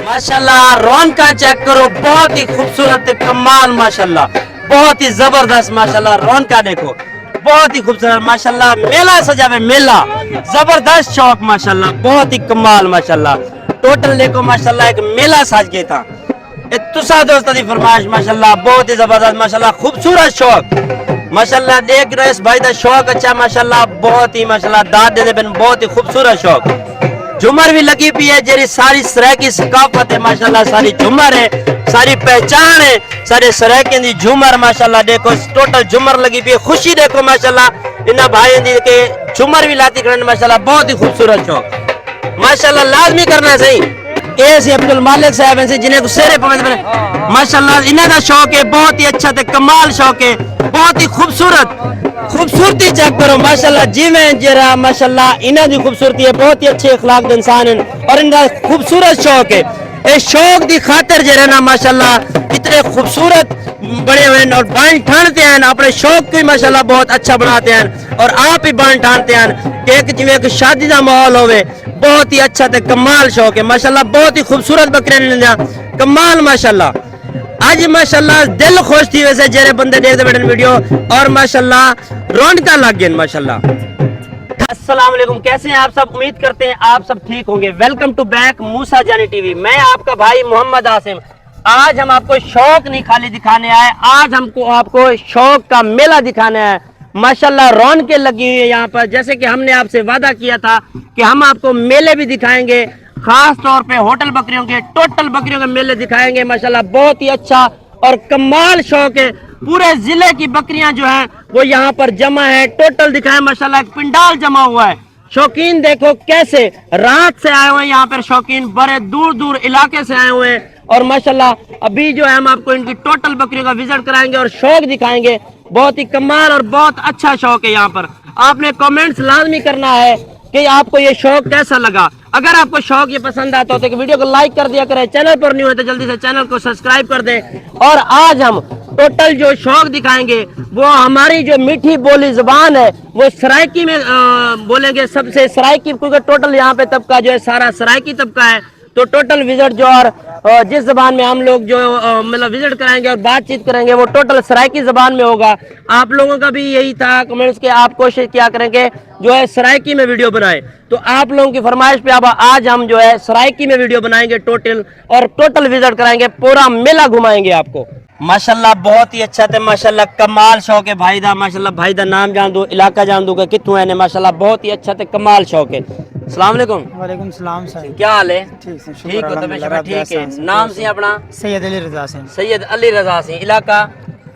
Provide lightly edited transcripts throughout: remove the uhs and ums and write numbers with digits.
माशाल्लाह रौनका चेक करो, बहुत ही खूबसूरत कमाल माशाल्लाह, बहुत ही जबरदस्त माशाल्लाह। रौनका देखो बहुत ही खूबसूरत माशाल्लाह। मेला सजा है मेला, जबरदस्त शौक माशाल्लाह, बहुत ही कमाल माशाल्लाह। टोटल देखो माशाल्लाह एक मेला साज गया था। तुसा दोस्तों की फरमाइश माशाल्लाह, बहुत ही जबरदस्त माशाल्लाह, खूबसूरत शौक माशाल्लाह। देख रहे इस भाई का शौक अच्छा माशाल्लाह, बहुत ही माशाल्लाह दाद दे बन, बहुत ही खूबसूरत शौक। झूमर भी लगी हुई है, जेरी सारी सराय की सकाफत है माशाल्लाह, सारी झूमर है, सारी पहचान है, सारे सराय की झूमर माशाल्लाह। देखो टोटल झूमर लगी हुई है, खुशी देखो माशाल्लाह इन भाई के झूमर भी लाती करने माशाल्लाह, बहुत ही खूबसूरत शौक माशाल्लाह। लाजमी करना सही ऐसे अब्दुल मालिक साहब हैं जिन्हें को सेरे पवंद माशाल्लाह, इन्हें का शौक है, बहुत ही अच्छा ते कमाल शौक है, बहुत ही खूबसूरत खूबसूरती चेक करो माशाल्लाह। जी में जरा माशाल्लाह इन्हें की खूबसूरती है, बहुत ही अच्छे अखलाक के इंसान हैं और इनका खूबसूरत शौक है। इस शौक की खातिर जरा ना माशाल्लाह इतने खूबसूरत बड़े हुए और बांध ठानते हैं, अपने शौक को माशाल्लाह बहुत अच्छा बनाते हैं और आप ही बांध ठानते हैं कि एक जिम्मे एक शादी का माहौल होवे, बहुत ही अच्छा ते कमाल शौक है माशाल्लाह। बहुत ही खूबसूरत बकरियां कमाल माशाल्लाह। आज माशाल्लाह दिल खुश थी वैसे जेरे बंदे देखते बैठे वीडियो और माशाल्लाह रौनका लग गए माशाल्लाह। अस्सलाम वालेकुम, कैसे हैं आप सब? उम्मीद करते हैं आप सब ठीक होंगे। वेलकम टू बैक मूसा जानी टीवी। मैं आपका भाई मोहम्मद आसिम। आज हम आपको शौक नहीं खाली दिखाने आए, आज हमको आपको शौक का मेला दिखाना है माशाल्लाह। रौनकें लगी हुई है यहाँ पर, जैसे कि हमने आपसे वादा किया था कि हम आपको मेले भी दिखाएंगे, खास तौर पे होटल बकरियों के, टोटल बकरियों के मेले दिखाएंगे माशाल्लाह। बहुत ही अच्छा और कमाल शौक है, पूरे जिले की बकरियां जो हैं वो यहाँ पर जमा है। टोटल दिखाए माशाल्लाह, एक पिंडाल जमा हुआ है। शौकीन देखो कैसे रात से आए हुए हैं यहाँ पर शौकीन, बड़े दूर दूर इलाके से आए हुए हैं और माशाल्लाह अभी जो है हम आपको इनकी टोटल बकरियों का विजिट कराएंगे और शौक दिखाएंगे। बहुत ही कमाल और बहुत अच्छा शौक है यहाँ पर। आपने कमेंट्स लाजमी करना है कि आपको ये शौक कैसा लगा। अगर आपको शौक ये पसंद आता हो तो वीडियो को लाइक कर दिया करें, चैनल पर नहीं हो तो जल्दी से चैनल को सब्सक्राइब कर दें। और आज हम टोटल जो शौक दिखाएंगे वो हमारी जो मीठी बोली जुबान है वो सराइकी में बोलेंगे, सबसे सराइकी, क्योंकि टोटल यहाँ पे तबका जो है सारा सराइकी तबका है। तो टोटल विजिट जो और जिस जबान में हम लोग जो मतलब विजिट कराएंगे और बातचीत करेंगे वो टोटल सराइकी जबान में होगा। आप लोगों का भी यही था कमेंट्स के, आप कोशिश किया करेंगे जो है सराइकी में वीडियो बनाए, तो आप लोगों की फरमाइश पे अब आज हम जो है सराइकी में वीडियो बनाएंगे टोटल, और टोटल विजिट कराएंगे, पूरा मेला घुमाएंगे आपको माशाल्लाह। बहुत ही अच्छा थे माशाल्लाह, कमाल शौक है भाई दा माशाल्लाह। भाई दा नाम जान दो, इलाका जान दो, कितों है माशाल्लाह, बहुत ही अच्छा थे कमाल शौक है। अस्सलाम वालेकुम। वालेकुम सलाम सर, क्या हाल है? ठीक है, ठीक हो? तबीयत ठीक है? नाम से अपना? सैयद अली रजा से, सैयद अली रजा से, इलाका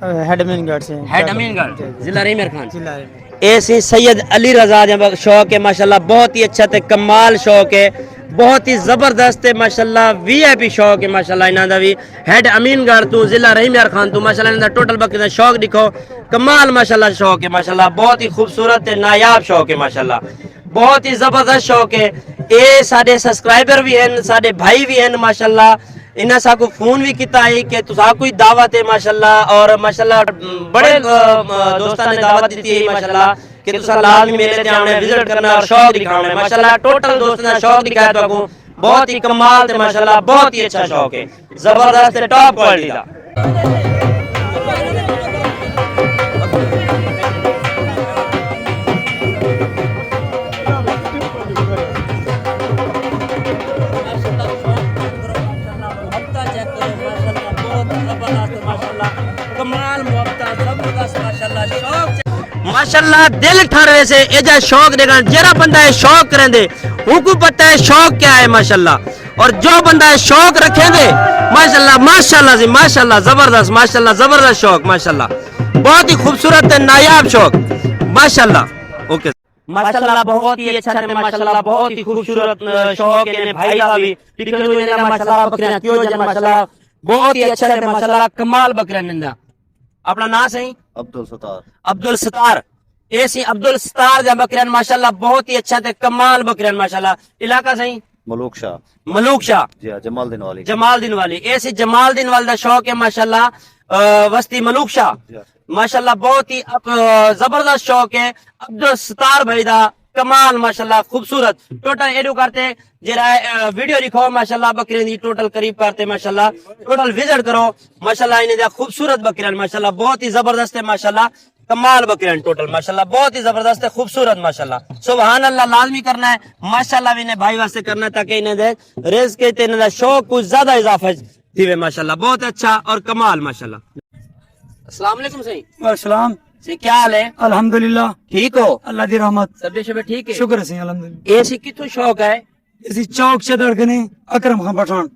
हेड अमीनगढ़ से, हेड अमीनगढ़, जिला रहीमर खान। जिला ऐसे सैयद अली रजा जब शौक है माशाल्लाह, बहुत ही अच्छा थे कमाल शौक है, बहुत ही जबरदस्त है माशाल्लाह। वीआईपी शौक है माशाल्लाह इन्हां दा भी। हेड अमीनगढ़ तू जिला रहीमर खान तू माशाल्लाह इन्हां दा टोटल बकरी दा शौक दिखो, कमाल माशाल्लाह शौक है माशाल्लाह। बहुत ही खूबसूरत है, नायाब शौक है माशाल्लाह, बहुत ही जबरदस्त शौक है। ये साडे सब्सक्राइबर भी हैं, साडे भाई भी हैं माशाल्लाह। इन्हें साको फोन भी किया है कि तुसा कोई दावत है माशाल्लाह, और माशाल्लाह बड़े दोस्तों ने दावत दी है माशाल्लाह कि तुसा लाजमी मेले ते आने विजिट करना और शौक दिखाना है माशाल्लाह। टोटल दोस्तों ने शौक दिखाया तो आपको, बहुत ही कमाल थे माशाल्लाह, बहुत ही अच्छा शौक है, जबरदस्त है, टॉप क्वालिटी का। माशाल्लाह दिल ठारे से एजा शौक देगा, जरा बंदा है शौक करेंदे उनको पता है शौक क्या है माशाल्लाह, और जो बंदा है शौक रखेंगे माशाल्लाह माशाल्लाह जी माशाल्लाह, जबरदस्त माशाल्लाह, जबरदस्त शौक माशाल्लाह, बहुत ही खूबसूरत है, नायाब शौक माशाल्लाह। ओके माशाल्लाह, बहुत ही अच्छा है माशाल्लाह, बहुत ही खूबसूरत शौक है भाई का भी माशाल्लाह। बकरियां क्यों जन माशाल्लाह, बहुत ही अच्छा है माशाल्लाह, कमाल बकरियां निंदा। अपना नाम सही? अब्दुल सतार। अब्दुल सतार, ऐसी अब्दुल सतार जब बकरियां माशाल्लाह, बहुत ही अच्छा थे कमाल बकरियां माशाल्लाह। इलाका सही? मलूक शाह। मलूक शाह, जी हाँ, जमालदीन वाली। जमालदीन वाली, ऐसी जमालदीन वाली का शौक है माशाल्लाह। वस्ती मलूक शाह माशाल्लाह, बहुत ही जबरदस्त शौक है। अब्दुल सतार भाई दा کمال ماشاءاللہ خوبصورت ٹوٹل ایڈو کرتے جرا ویڈیو لکھو ماشاءاللہ بکرے دی ٹوٹل قریب کرتے ماشاءاللہ ٹوٹل وزٹ کرو ماشاءاللہ انہیں دا خوبصورت بکریاں ماشاءاللہ بہت ہی زبردست ہے ماشاءاللہ کمال بکریاں ٹوٹل ماشاءاللہ بہت ہی زبردست ہے خوبصورت ماشاءاللہ سبحان اللہ لازمی کرنا ہے ماشاءاللہ بھی انہیں بھائی واسطے کرنا ہے تاکہ انہیں دے رزق کے انہیں دا شوق کچھ زیادہ اضافہ تھی ماشاءاللہ بہت اچھا اور کمال ماشاءاللہ السلام علیکم صحیح السلام سی کیا حال ہے الحمدللہ ٹھیک ہو اللہ دی رحمت سب شبہ ٹھیک ہے شکر سے الحمدللہ ایسی کتوں شوق ہے اسی چوک سے دڑکنے اکرم خان پٹھان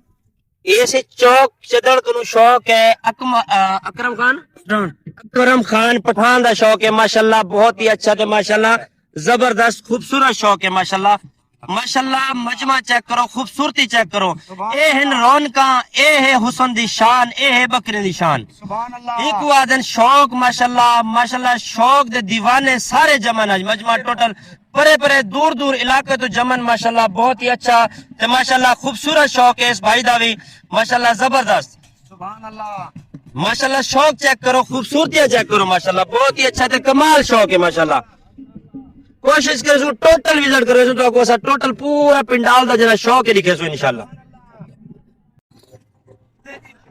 ایسے چوک چدڑ کنو شوق ہے اکرم خان پٹھان اکرم خان پٹھان دا شوق ہے ماشاءاللہ بہت ہی اچھا تے ماشاءاللہ زبردست خوبصورت شوق ہے ماشاءاللہ ماشاءاللہ مجمع چیک کرو خوبصورتی چیک کرو اے ہن رونقاں اے ہے حسن دی شان اے ہے بکرے دی شان ایک وادن شوق ماشاءاللہ ماشاءاللہ شوق دے دیوانے سارے جمن آج مجمع ٹوٹل پرے پرے دور دور علاقے تو جمن ماشاءاللہ بہت ہی اچھا تے ماشاءاللہ خوبصورت شوق ہے اس بھائی دا بھی ماشاءاللہ زبردست سبحان اللہ ماشاءاللہ شوق چیک کرو خوبصورتیاں چیک کرو ماشاءاللہ بہت ہی اچھا تے کمال شوق ہے ماشاءاللہ کوشش کرے سو ٹوٹل وزٹ کرے سو تو کو سا ٹوٹل پورا پنڈال دا جڑا شوق ہے لکھے سو انشاءاللہ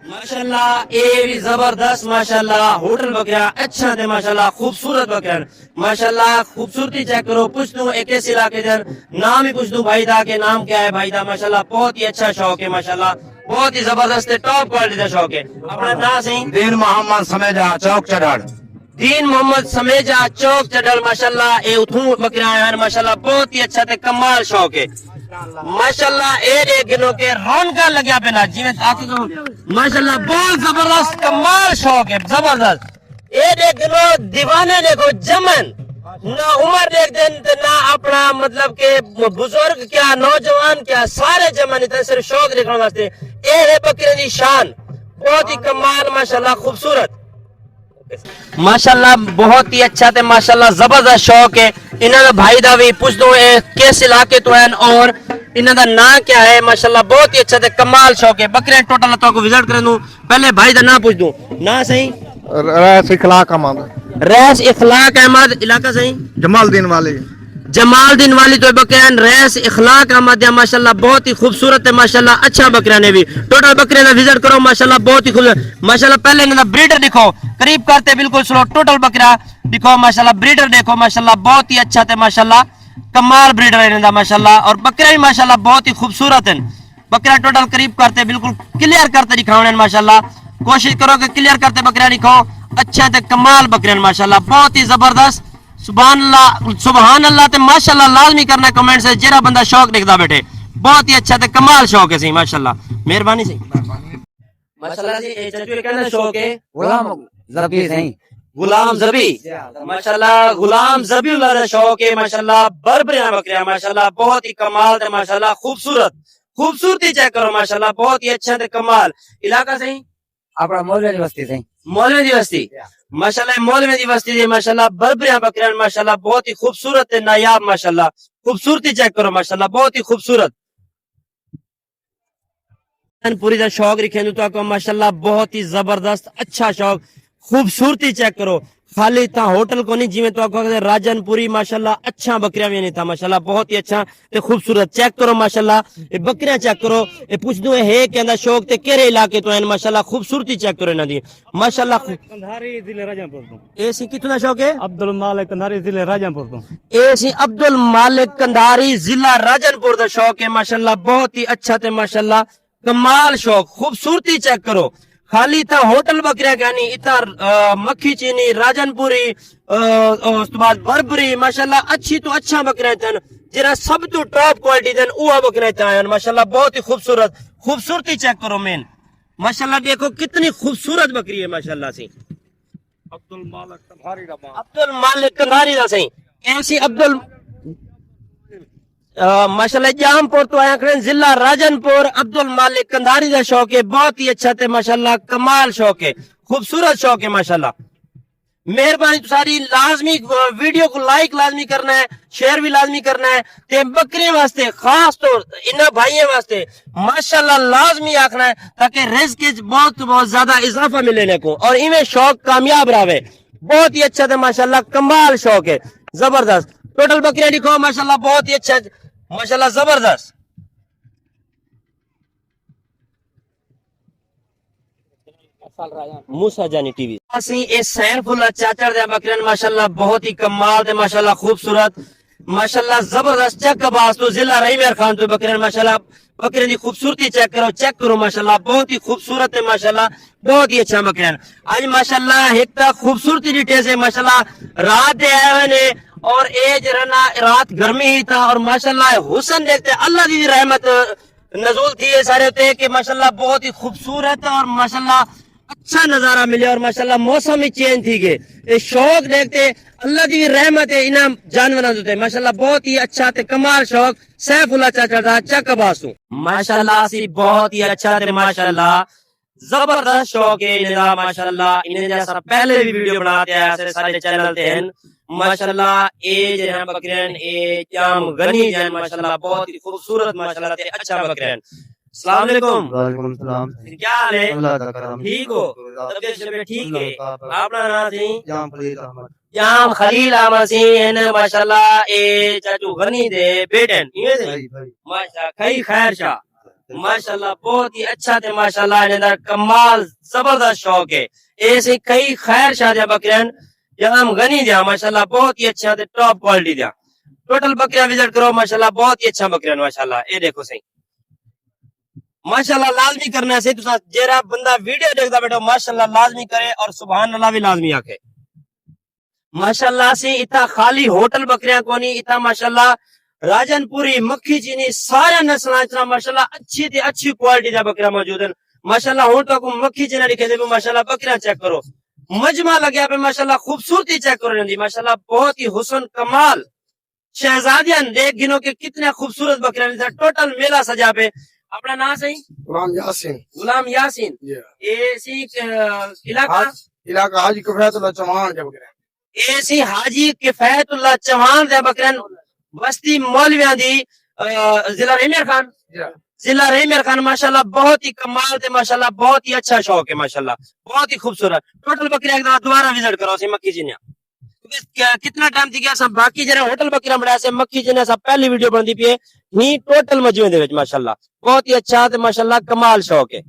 ماشاءاللہ اے بھی زبردست ماشاءاللہ ہوٹل بکریا اچھا تے ماشاءاللہ خوبصورت بکریا ماشاءاللہ خوبصورتی چیک کرو پوچھ دوں ایک ایس علاقے دن نام ہی پوچھ دوں بھائی دا کہ نام کیا ہے بھائی دا ماشاءاللہ بہت ہی اچھا شوق ہے ماشاءاللہ بہت ہی زبردست ٹاپ کوالٹی دا شوق ہے اپنا نام صحیح دین محمد سمیجا چوک چڑھڑ دین محمد سمیجا چوک چڈل ماشاءاللہ اے اتھوں بکرے آئے ہیں ماشاءاللہ بہت ہی اچھا تے کمال شوق ہے ماشاءاللہ اے ایک گنوں کے رونقاں لگیا پہنا جی میں آتی تو ماشاءاللہ بہت زبردست کمال شوق ہے زبردست اے ایک گنوں دیوانے دیکھو جمن نہ عمر دیکھ دن نہ اپنا مطلب کہ بزرگ کیا نوجوان کیا سارے جمن اتنے صرف شوق دیکھنے واسطے اے ہے بکرے دی شان بہت ہی کمال ماشاءاللہ خوبصورت ماشاءاللہ بہت ہی اچھا تے ماشاءاللہ زبردست شوق ہے انہاں دا بھائی دا بھی پوچھ دو کس علاقے تو ہیں اور انہاں دا نام کیا ہے ماشاءاللہ بہت ہی اچھا تے کمال شوق ہے بکرے ٹوٹل تو کو وزٹ کرن دوں پہلے بھائی دا نام پوچھ دوں نام صحیح ریس اخلاق احمد ریس اخلاق احمد علاقہ صحیح جمال دین والی جمال دین والی تو بکرین ریس اخلاق احمد ماشاءاللہ بہت ہی خوبصورت ہے ماشاءاللہ اچھا بکرا نے بھی ٹوٹل بکرے کا وزٹ کرو ماشاءاللہ بہت ہی خوبصورت ماشاءاللہ پہلے انہاں دا بریڈر دیکھو قریب کرتے بالکل سلو ٹوٹل بکرا دیکھو ماشاءاللہ بریڈر دیکھو ماشاءاللہ بہت ہی اچھا تے ماشاءاللہ کمال بریڈر ہے انہاں دا ماشاءاللہ اور بکرے بھی ماشاءاللہ بہت ہی خوبصورت ہیں بکرا ٹوٹل قریب کرتے بالکل کلیئر کرتے دکھاؤ ماشاءاللہ کوشش کرو کہ کلیئر کرتے بکرا دکھاؤ اچھا تے کمال بکرے ماشاءاللہ بہت ہی زبردست سبحان اللہ تے ماشاءاللہ لازمی کرنا کمنٹ سے جڑا بندہ شوق دیکھدا بیٹھے بہت ہی اچھا تے کمال شوق ہے سی ماشاءاللہ مہربانی سی ماشاءاللہ جی اے چچو کہنا شوق ہے غلام زبی نہیں غلام زبی ماشاءاللہ غلام زبی اللہ دا شوق ہے ماشاءاللہ بربریاں بکریاں ماشاءاللہ بہت ہی کمال تے ماشاءاللہ خوبصورت خوبصورتی چیک کرو ماشاءاللہ بہت ہی اچھا تے کمال علاقہ صحیح اپنا مولوی بستی سے مولوی دی بستی ماشاءاللہ مولوی دی بستی دی ماشاءاللہ بربریاں بکریاں ماشاءاللہ بہت ہی خوبصورت تے نایاب ماشاءاللہ خوبصورتی چیک کرو ماشاءاللہ بہت ہی خوبصورت پوری دا شوق رکھیں تو کو ماشاءاللہ بہت ہی زبردست اچھا شوق خوبصورتی چیک کرو خالی تا ہوٹل کو نہیں جی میں تو کو راجن پوری ماشاءاللہ اچھا بکریاں بھی نہیں تھا ماشاءاللہ بہت ہی اچھا تے خوبصورت چیک کرو ماشاءاللہ اے بکریاں چیک کرو اے پوچھ دو ہے کہندا شوق تے کیڑے علاقے تو ہیں ماشاءاللہ خوبصورتی چیک کرو انہاں دی ماشاءاللہ کندھاری ضلع راجن پور تو اے سی کتنا شوق ہے عبد المالک کندھاری ضلع راجن پور تو اے سی عبد المالک کندھاری ضلع راجن پور دا شوق ہے ماشاءاللہ بہت ہی اچھا تے ماشاءاللہ کمال شوق خوبصورتی چیک کرو خالی تا ہوٹل بکریا کہانی اتا مکھی چینی راجن پوری اس تو بعد بربری ماشاءاللہ اچھی تو اچھا بکریا تن جرا سب تو ٹاپ کوالٹی دن اوہ بکریا تن ماشاءاللہ بہت ہی خوبصورت خوبصورتی چیک کرو مین ماشاءاللہ دیکھو کتنی خوبصورت بکری ہے ماشاءاللہ سی عبد المالک کندھاری دا عبد المالک کندھاری دا سی ایسی ماشاءاللہ جام پور تو آیا کریں ضلع راجن پور عبد المالک کندھاری دا شوق ہے بہت ہی اچھا تے ماشاءاللہ کمال شوق ہے خوبصورت شوق ہے ماشاءاللہ مہربانی تو ساری لازمی ویڈیو کو لائک لازمی کرنا ہے شیئر بھی لازمی کرنا ہے تے بکری واسطے خاص طور انہاں بھائیوں واسطے ماشاءاللہ لازمی آکھنا ہے تاکہ رزق کے بہت زیادہ اضافہ ملے کو اور ایویں شوق کامیاب رہے بہت ہی اچھا تے ماشاءاللہ کمال شوق ہے زبردست टोटल बकरियां दिखाओ माशाल्लाह बहुत ही अच्छा माशाल्लाह जबरदस्त। मूसा जानी टीवी ਅਸੀਂ ਇਹ ਸੈਨਫੁੱਲਾ ਚਾਚੜ ਦੇ ਬਕਰੀਆਂ ਮਾਸ਼ਾਅੱਲਾ ਬਹੁਤ ਹੀ ਕਮਾਲ ਤੇ ਮਾਸ਼ਾਅੱਲਾ ਖੂਬਸੂਰਤ माशाल्लाह जबरदस्त चेक बास तो जिला रहीमेर खान तो बकरे माशाल्लाह बकरे की खूबसूरती चेक करो माशाल्लाह बहुत ही खूबसूरत है माशाल्लाह बहुत ही अच्छा बकरे आज माशाल्लाह एक तो खूबसूरती डिटेल्स है माशाल्लाह रात आए ने और एज रहना रात गर्मी ही था और माशाल्लाह हुसन देखते अल्लाह की रहमत नजूल थी ये सारे होते कि माशाल्लाह बहुत ही खूबसूरत और माशाल्लाह अच्छा नजारा मिले और माशाल्लाह मौसम ही चेंज थी गए ये शौक देखते अल्लाह की रहमत है इनाम जानवर होते माशाल्लाह बहुत ही अच्छा थे कमाल शौक सैफुल्ला चाचा चक बासू माशाल्लाह सी बहुत ही अच्छा थे माशाल्लाह जबरदस्त शौक है इन्हें माशाल्लाह इन्हें जैसा पहले भी वीडियो बनाते हैं ऐसे सारे चैनल थे माशाल्लाह ए जहां बकरियां ए जाम गनी जन माशाल्लाह बहुत ही खूबसूरत माशाल्लाह थे अच्छा बकरियां अस्सलाम वालेकुम वालेकुम सलाम क्या हाल है अल्लाह का करम ठीक हो तबीयत शबीयत ठीक है अपना नाम जी जाम फरीद अहमद जाम खलील अहमद सिंह ने माशाल्लाह ए चाचू गनी दे बेटन ये दे माशा कई खैर शाह माशाल्लाह बहुत ही अच्छा थे माशाल्लाह इन्हें कमाल जबरदस्त शौक है ऐसे कई खैर शाह दे बकरियां जाम गनी दे माशाल्लाह बहुत ही अच्छा थे टॉप क्वालिटी दे टोटल बकरियां विजिट करो माशाल्लाह बहुत ही अच्छा बकरियां माशाल्लाह ये देखो सही माशाल्लाह लाजमी करना है तो जेरा बंदा वीडियो देखता बैठो माशाल्लाह लाजमी करे और सुभान अल्लाह भी लाजमी आखे माशाल्लाह से इतना खाली होटल बकरियां कोनी इतना माशाल्लाह राजनपुरी मक्खी चीनी सारे नस्ल इतना माशाल्लाह अच्छी थी अच्छी क्वालिटी का बकरियां मौजूद है माशाल्लाह होटल को मक्खी चीना लिखे थे माशाल्लाह बकरियां चेक करो मजमा लगे पे माशाल्लाह खूबसूरती चेक करो माशाल्लाह बहुत ही हुसन कमाल शहजादियां देख गिनो के कितने खूबसूरत बकरियां टोटल मेला सजा पे अपना नाम सही गुलाम यासीन एसी इलाका हाजी किफायतुल्लाह चौहान के बकरे एसी हाजी किफायतुल्लाह चौहान दे बकरन बस्ती मौलवियां दी जिला रहीमेर खान माशाल्लाह बहुत ही कमाल थे माशाल्लाह बहुत ही अच्छा शौक है माशाल्लाह बहुत ही खूबसूरत टोटल बकरियां एक दोबारा विजिट करो सी मक्खी जिन्या कितना टाइम थी गया सब बाकी जरा होटल बकरियां बड़ा से मक्खी जिन्या सब पहली वीडियो बनती पी नी टोटल मजमे दे विच माशाल्लाह बहुत ही अच्छा थे माशाल्लाह कमाल शौक है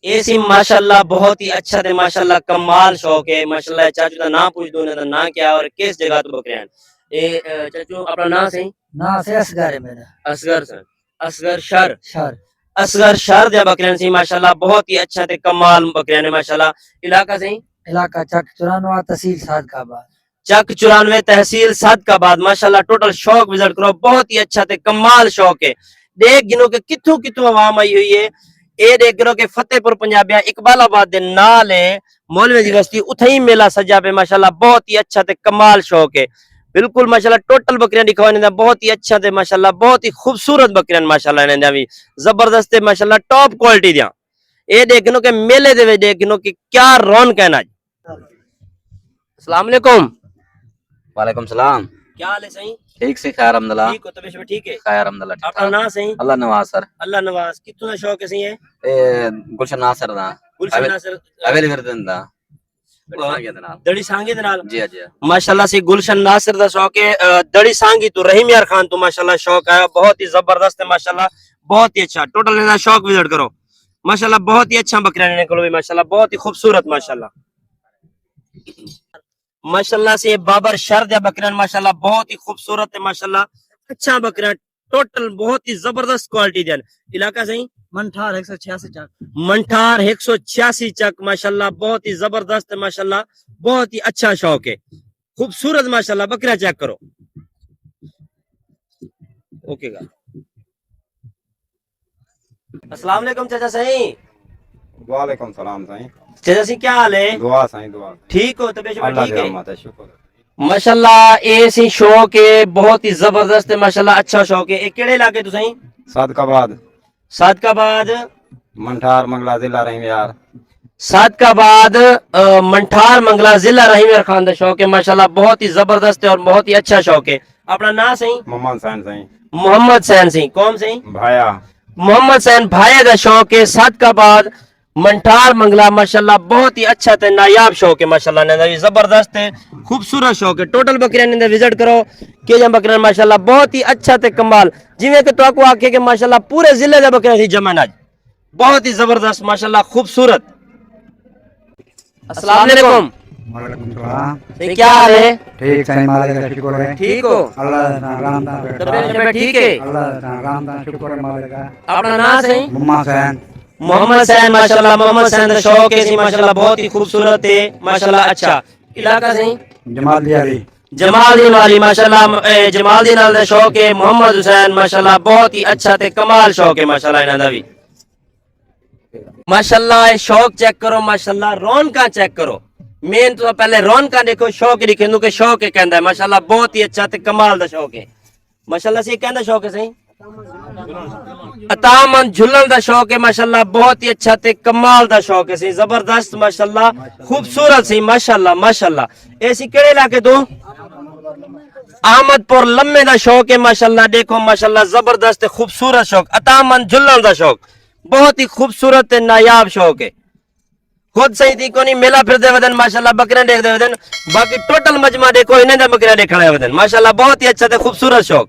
ऐसी माशाल्लाह बहुत ही अच्छा थे माशाल्लाह कमाल शौक है माशाल्लाह चाचू का नाम पूछ दो ना ना क्या और किस जगह तो बकरियां ए चाचू अपना नाम सही ना से असगर है मेरा Asghar sir Asghar sir sir Asghar sir दे बकरियां सी माशाल्लाह बहुत ही अच्छा थे कमाल बकरियां ने माशाल्लाह इलाका सही इलाका चक 94 तहसील सादकाबाद चक 94 तहसील सादकाबाद माशाल्लाह टोटल शौक विजिट करो बहुत ही अच्छा थे कमाल शौक है देख गिनो के किथों किथों आवाम आई हुई है ए देख गिनो के फतेहपुर पंजाबिया इकबालाबाद दे नाल है मौलवी दी बस्ती उथे ही मेला सजा पे माशाल्लाह बहुत ही अच्छा थे कमाल शौक है बिल्कुल माशाल्लाह टोटल बकरियां दिखाओ ने बहुत ही अच्छा थे माशाल्लाह बहुत ही खूबसूरत बकरियां माशाल्लाह ने भी जबरदस्त है माशाल्लाह टॉप क्वालिटी दिया ए देख गिनो के मेले दे देख गिनो के क्या रौनक है आज अस्सलाम वालेकुम वालेकुम सलाम क्या हाल है सही ठीक से खैर अहमदुल्ला ठीक हो तबीयत ठीक है खैर अहमदुल्ला अपना नाम सही अल्लाह नवाज सर अल्लाह नवाज कितना शौक है सही है ए गुलशन नासर दा गुलशन नासर अवेल करदन दा दड़ी दड़ी सांगी दे नाल जी जी माशाल्लाह से गुलशन नासर दा शौक है दड़ी सांगी तो रहीम यार खान तो माशाल्लाह शौक है बहुत ही जबरदस्त है माशाल्लाह बहुत ही अच्छा टोटल इनका शौक विजिट करो माशाल्लाह बहुत ही अच्छा बकरियां निकलो माशाल्लाह बहुत ही खूबसूरत माशाल्लाह माशाल्लाह से बाबर शर्द है बकरियां माशाल्लाह बहुत ही खूबसूरत है माशाल्लाह अच्छा बकरियां टोटल बहुत ही जबरदस्त क्वालिटी दे इलाका सही मंठार 186 चक मंठार 186 चक माशाल्लाह बहुत ही जबरदस्त है माशाल्लाह बहुत ही अच्छा शौक है खूबसूरत माशाल्लाह बकरियां चेक करो ओके गा अस्सलाम वालेकुम चाचा सही वालेकुम सलाम साईं चाचा सी क्या हाल है दुआ साईं दुआ ठीक हो तबीयत अल्लाह ठीक की है रहमत है शुक्र माशाल्लाह ऐसी शौक है बहुत ही जबरदस्त है माशाल्लाह अच्छा शौक है एक केड़े इलाके तो सही सादकाबाद सादकाबाद मंठार मंगला जिला रहीम यार सादकाबाद मंठार मंगला जिला रहीम यार खान दा शौक है माशाल्लाह बहुत ही जबरदस्त है और बहुत ही अच्छा शौक है अपना नाम सही मोहम्मद सैन साईं मोहम्मद सैन सिंह कौन सही भाया मोहम्मद सैन भाई का शौक है सादकाबाद منٹھار منگلا ماشاءاللہ بہت ہی اچھا تے نایاب شوق ہے ماشاءاللہ نے بھی زبردست ہے خوبصورت شوق ہے ٹوٹل بکریاں نے وزٹ کرو کہ جم بکریاں ماشاءاللہ بہت ہی اچھا تے کمال جویں کہ تو کو آکھے کہ ماشاءاللہ پورے ضلع دے بکریاں تھی جمع اج بہت ہی زبردست ماشاءاللہ خوبصورت السلام علیکم وعلیکم السلام یہ کیا حال ہے ٹھیک صحیح مالک کا شکر ہے ٹھیک ہو اللہ کا رام دا طبیعت ٹھیک ہے اللہ کا رام دا شکر ہے مالک کا اپنا نام صحیح مما حسین محمد حسین ماشاءاللہ محمد حسین دا شوق ہے ماشاءاللہ بہت ہی خوبصورت ہے ماشاءاللہ اچھا علاقہ صحیح جمال دیاری جمال دین والی ماشاءاللہ جمال دین والا شوق ہے محمد حسین ماشاءاللہ بہت ہی اچھا تے کمال شوق ہے ماشاءاللہ انہاں دا بھی ماشاءاللہ شوق چیک کرو ماشاءاللہ رونقاں چیک کرو مین تو پہلے رونقاں دیکھو شوق لکھے کہ شوق ہے کہندا ہے ماشاءاللہ بہت ہی اچھا تے کمال دا شوق ہے ماشاءاللہ سی کہندا شوق ہے صحیح عطامند جھلن دا شوق ہے ماشاءاللہ بہت ہی اچھا تے کمال دا شوق ہے سی زبردست ماشاءاللہ خوبصورت سی ماشاءاللہ ماشاءاللہ ایسی کیڑے علاقے تو احمد پور لمے دا شوق ہے ماشاءاللہ دیکھو ماشاءاللہ زبردست خوبصورت شوق عطامند جھلن دا شوق بہت ہی خوبصورت تے نایاب شوق ہے خود صحیح تھی کونی میلا پھر دے ودن ماشاءاللہ بکریاں دیکھ دے ودن باقی ٹوٹل مجمع دیکھو انہیں دے بکریاں دیکھنا ہے ودن ماشاءاللہ بہت ہی اچھا تے خوبصورت شوق